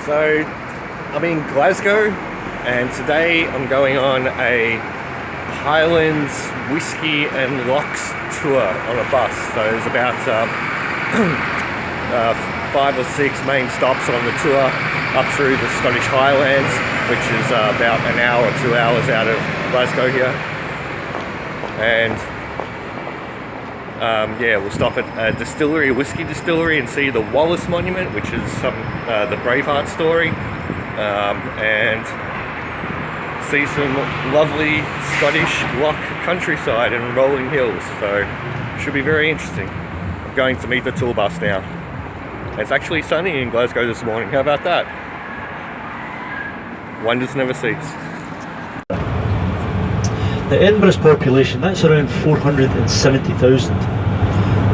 So I'm in Glasgow, and today I'm going on a Highlands Whisky and Locks tour on a bus. So there's about 5 or 6 main stops on the tour up through the Scottish Highlands, which is about an hour or 2 hours out of Glasgow here. And yeah, we'll stop at a distillery, a whiskey distillery, and see the Wallace monument, which is the Braveheart story, and see some lovely Scottish loch countryside and rolling hills. So should be very interesting. I'm going to meet the tour bus now. It's actually sunny in Glasgow this morning. How about that? Wonders never cease. The Edinburgh's population, that's around 470,000.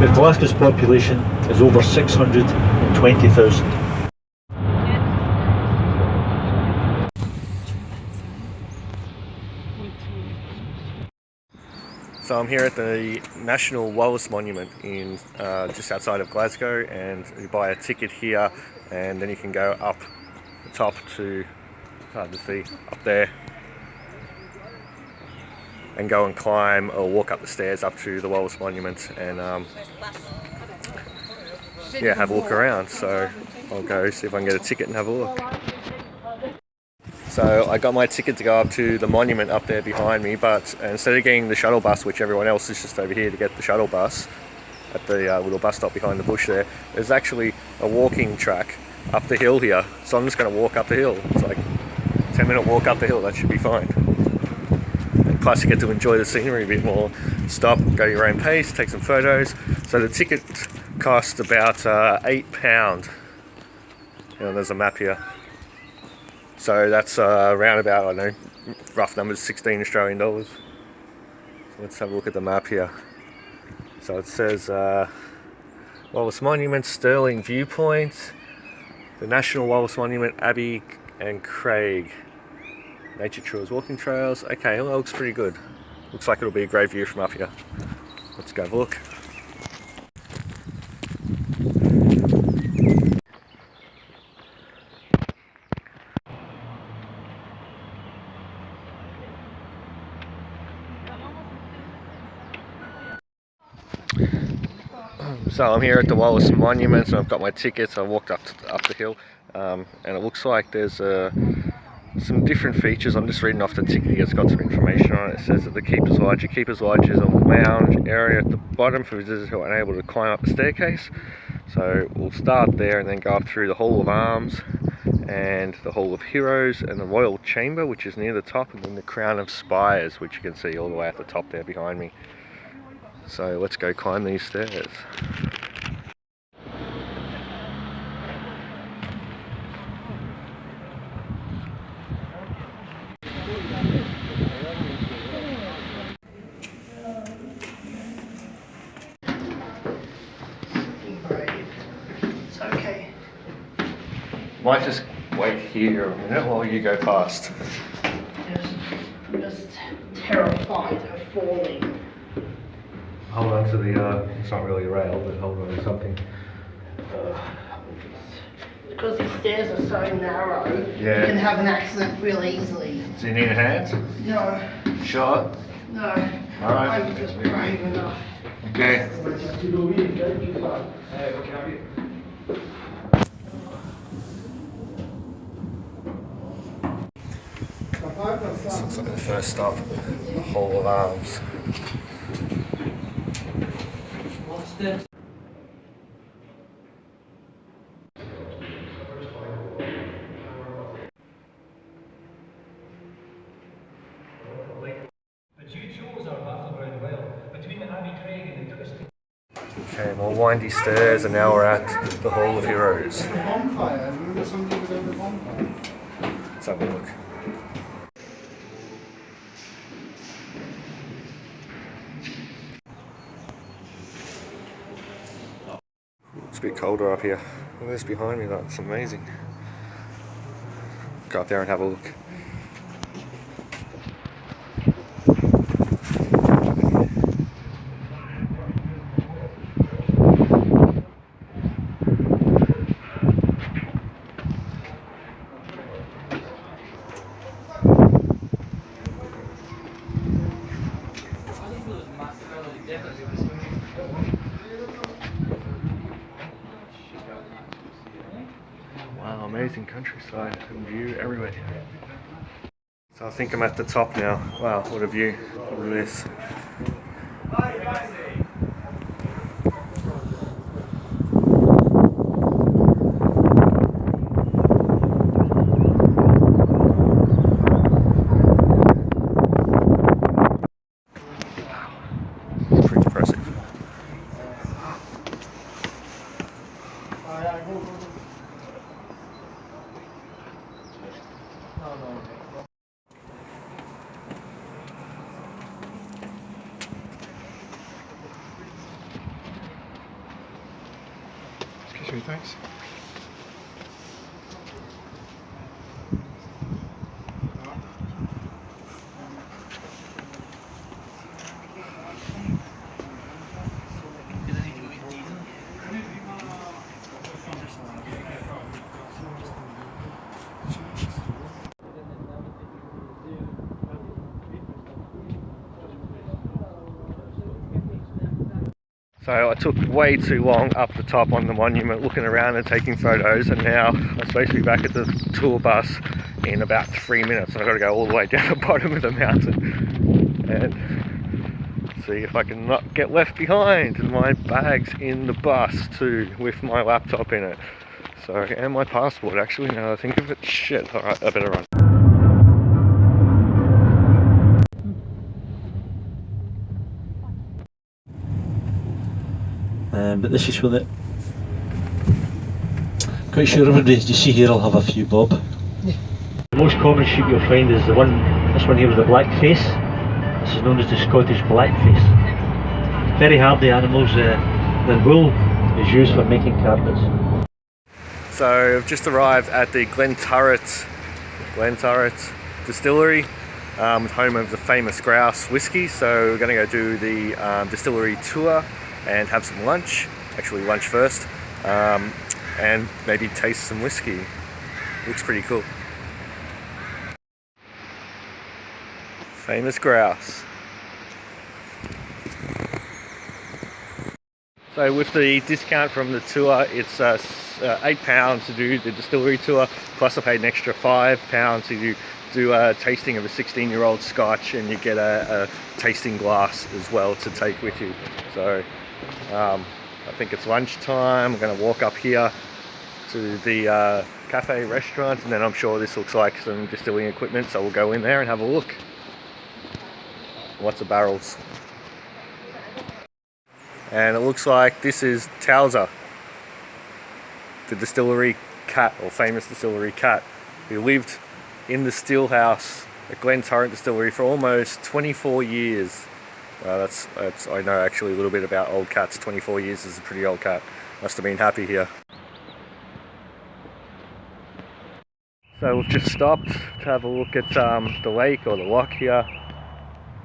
But Glasgow's population is over 620,000. So I'm here at the National Wallace Monument in just outside of Glasgow, and you buy a ticket here and then you can go up the top to, it's hard to see, up there, and go and climb or walk up the stairs up to the Wallace Monument and yeah, have a look around. So I'll go see if I can get a ticket and have a look. So I got my ticket to go up to the monument up there behind me, but instead of getting the shuttle bus, which everyone else is just over here to get the shuttle bus at the little bus stop behind the bush there, there's actually a walking track up the hill here. So I'm just going to walk up the hill. It's like a 10-minute walk up the hill. That should be fine. And plus you get to enjoy the scenery a bit more. Stop, go your own pace, take some photos. So the ticket cost about £8. And there's a map here. So that's around about, I don't know, rough numbers, 16 Australian dollars. So let's have a look at the map here. So it says Wallace Monument, Stirling Viewpoint, the National Wallace Monument, Abbey and Craig. Nature Trails, Walking Trails. Okay, well, that looks pretty good. Looks like it'll be a great view from up here. Let's go have a look. So I'm here at the Wallace Monument, and I've got my tickets. I walked up the hill, and it looks like there's some different features. I'm just reading off the ticket. It's got some information on it. It says that the Keeper's Lodge. The Keeper's Lodge is a lounge area at the bottom for visitors who are unable to climb up the staircase. So we'll start there and then go up through the Hall of Arms and the Hall of Heroes and the Royal Chamber, which is near the top, and then the Crown of Spires, which you can see all the way at the top there behind me. So let's go climb these stairs. It's okay. Might just wait here a minute while you go past. I'm just terrified of falling. Hold on to the, it's not really a rail, but hold on to something. Because these stairs are so narrow, Yeah. you can have an accident real easily. Do you need a hand? No, Sure. no. Alright. I'm just brave enough. Okay. This looks like the first stop, the Hall of Arms. What's this? Okay, more windy stairs, and now we're at the Hall of Heroes. Bonfire. Remember somebody was over the bonfire? Let's have a look. It's a bit colder up here. Look at this behind me, that's amazing. Go up there and have a look. amazing countryside and view everywhere. So I think I'm at the top now. Wow, what a view. Look at this. It's pretty impressive. Excuse me, thanks. So I took way too long up the top on the monument looking around and taking photos, and now I'm supposed to be back at the tour bus in about 3 minutes, and I've got to go all the way down the bottom of the mountain and see if I can not get left behind. And my bag's in the bus too, with my laptop in it. So, and my passport actually, now that I think of it. Shit, alright, I better run. But this is with it. Quite sure everybody you see here will have a few bob. Yeah. The most common sheep you'll find is this one here with the black face. This is known as the Scottish blackface. Very hardy animals. The wool is used for making carpets. So I've just arrived at the Glenturret Distillery, home of the famous Grouse Whisky. So we're going to go do the distillery tour and have some lunch, actually lunch first, and maybe taste some whiskey. Looks pretty cool. Famous Grouse. So with the discount from the tour, it's £8 to do the distillery tour, plus I paid an extra £5 to do a tasting of a 16-year-old scotch, and you get a tasting glass as well to take with you. So I think it's lunchtime. I'm going to walk up here to the cafe restaurant, and then I'm sure this looks like some distilling equipment, so we'll go in there and have a look. Lots of barrels. And it looks like this is Towser, the distillery cat, or famous distillery cat, who lived in the still house at Glenturret Distillery for almost 24 years. That's I know actually a little bit about old cats. 24 years is a pretty old cat. Must have been happy here. So we've just stopped to have a look at the lake, or the loch here,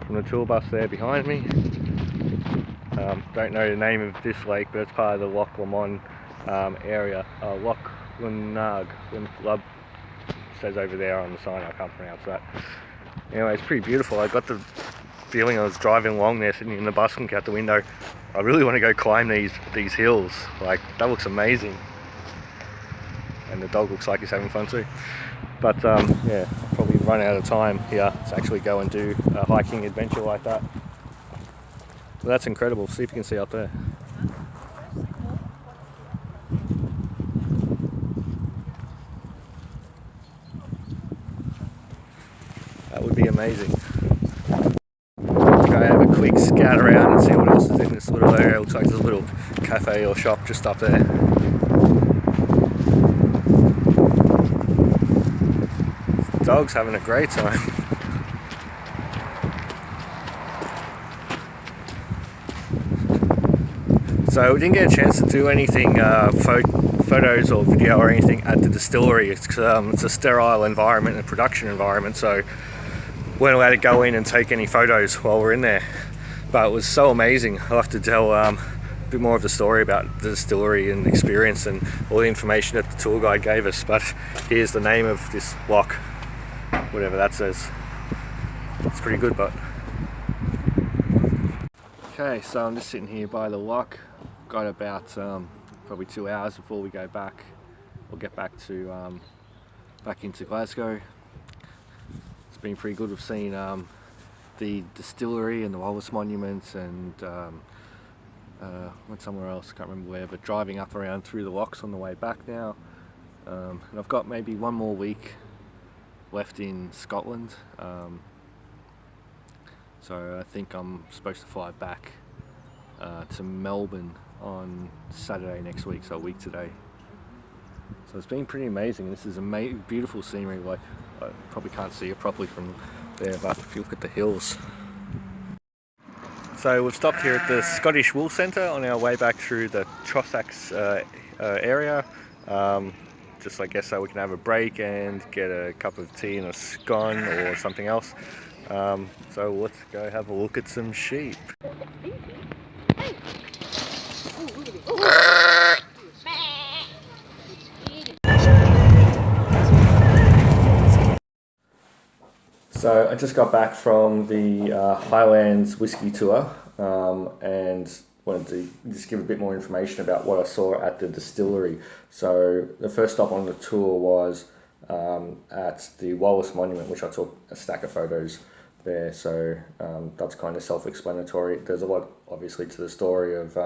from the tour bus there behind me. Don't know the name of this lake, but it's part of the Loch Lomond area. Loch Lunag, says over there on the sign. I can't pronounce that. Anyway, it's pretty beautiful. I got the feeling I was driving along there, sitting in the bus, looking out the window. I really want to go climb these hills. Like, that looks amazing. And the dog looks like he's having fun too. But yeah, I'll probably run out of time here to actually go and do a hiking adventure like that. But that's incredible. See if you can see up there. That would be amazing. Go have a quick scout around and see what else is in this little area. It looks like there's a little cafe or shop just up there. The dog's having a great time. So we didn't get a chance to do anything, photos or video or anything at the distillery. It's a sterile environment and production environment, so we weren't allowed to go in and take any photos while we're in there. But it was so amazing. I'll have to tell a bit more of the story about the distillery and experience and all the information that the tour guide gave us. But here's the name of this loch, whatever that says. It's pretty good, but. Okay, so I'm just sitting here by the loch. Got about probably 2 hours before we go back we'll get back into Glasgow. It's been pretty good. We've seen the Distillery and the Wallace Monument, and went somewhere else, can't remember where, but driving up around through the locks on the way back now. And I've got maybe one more week left in Scotland, so I think I'm supposed to fly back to Melbourne on Saturday next week, so a week today. So it's been pretty amazing. This is beautiful scenery. Like, I probably can't see it properly from there, but if you look at the hills. So we've stopped here at the Scottish Wool Centre on our way back through the Trossachs area. Just I guess so we can have a break and get a cup of tea and a scone or something else. So let's go have a look at some sheep. So I just got back from the Highlands Whisky tour, and wanted to just give a bit more information about what I saw at the distillery. So the first stop on the tour was at the Wallace Monument, which I took a stack of photos there. So that's kind of self-explanatory. There's a lot, obviously, to the story of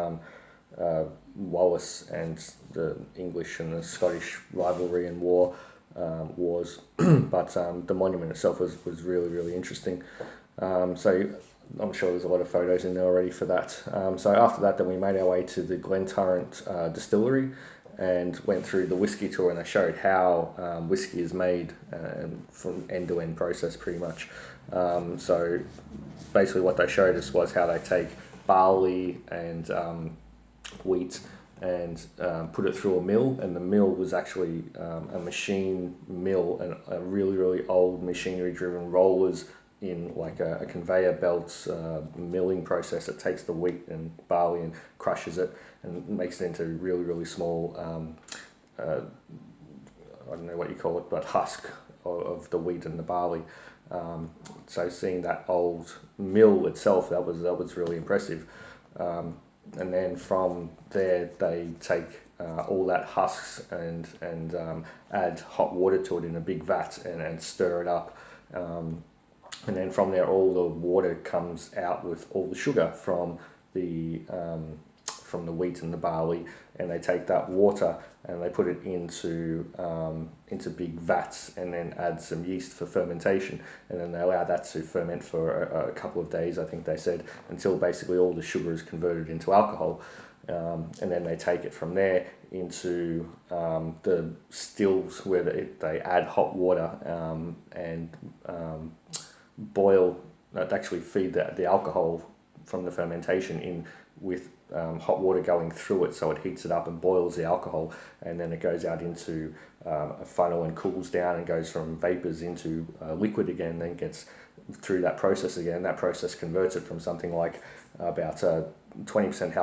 Wallace and the English and the Scottish rivalry and wars, but the monument itself was really interesting. So I'm sure there's a lot of photos in there already for that. So after that, then we made our way to the Glenturret Distillery and went through the whisky tour, and they showed how whisky is made from end-to-end process pretty much. So basically what they showed us was how they take barley and wheat and put it through a mill, and the mill was actually a machine mill, and a really old machinery driven rollers in like a conveyor belt milling process that takes the wheat and barley and crushes it and makes it into really small I don't know what you call it, but husk of the wheat and the barley. So seeing that old mill itself, that was really impressive. And then from there they take all that husks and add hot water to it in a big vat and stir it up. And then from there all the water comes out with all the sugar from the wheat and the barley, and they take that water and they put it into big vats and then add some yeast for fermentation, and then they allow that to ferment for a couple of days, I think they said, until basically all the sugar is converted into alcohol. And then they take it from there into the stills where they add hot water and boil, actually feed the alcohol from the fermentation in with hot water going through it, so it heats it up and boils the alcohol, and then it goes out into a funnel and cools down and goes from vapors into liquid again, then gets through that process again. That process converts it from something like about 20%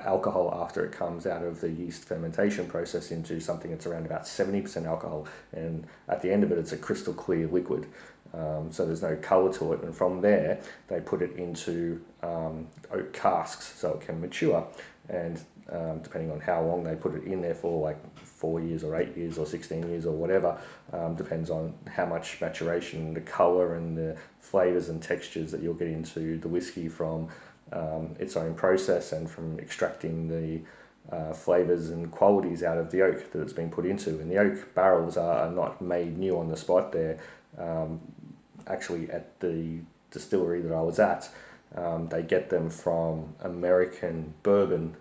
alcohol after it comes out of the yeast fermentation process into something that's around about 70% alcohol, and at the end of it it's a crystal clear liquid. So there's no colour to it, and from there they put it into oak casks so it can mature, and depending on how long they put it in there for, like 4 years or 8 years or 16 years or whatever, depends on how much maturation, the colour and the flavours and textures that you'll get into the whisky from its own process, and from extracting the flavours and qualities out of the oak that it's been put into. And the oak barrels are not made new on the spot. They're actually at the distillery that I was at, they get them from American bourbon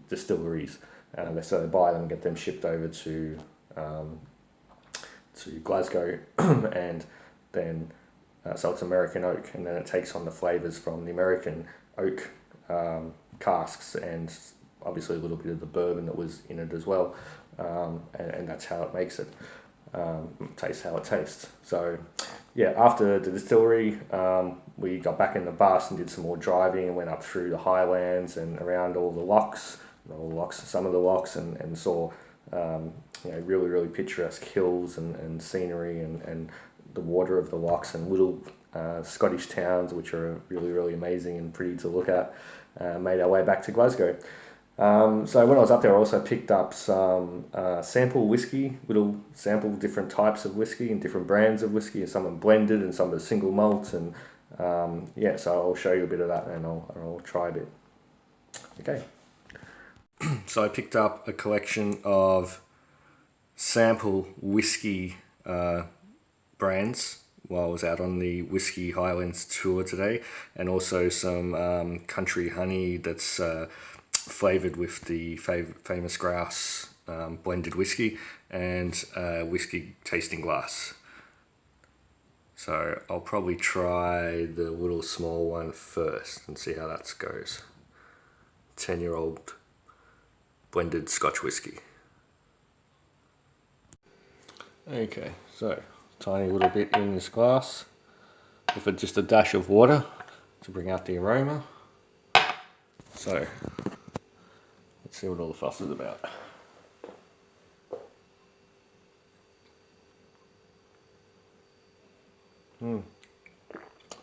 distilleries, so they buy them and get them shipped over to Glasgow, and then so it's American oak, and then it takes on the flavours from the American oak casks, and obviously a little bit of the bourbon that was in it as well, and that's how it makes it. Taste how it tastes. So yeah, after the distillery, we got back in the bus and did some more driving and went up through the Highlands and around all the locks, some of the locks, and saw really picturesque hills and scenery and the water of the locks and little Scottish towns which are really amazing and pretty to look at. Made our way back to Glasgow. So when I was up there, I also picked up some sample whiskey, little sample different types of whiskey and different brands of whiskey, and some are blended and some are single malt, and yeah, so I'll show you a bit of that, and I'll try a bit. Okay. So I picked up a collection of sample whiskey brands while I was out on the Whisky Highlands tour today, and also some country honey that's flavoured with the famous Grouse blended whiskey, and whiskey tasting glass. So I'll probably try the little small one first and see how that goes. 10-year-old blended Scotch whiskey. Okay, so tiny little bit in this glass with just a dash of water to bring out the aroma. So let's see what all the fuss is about.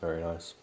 Very nice.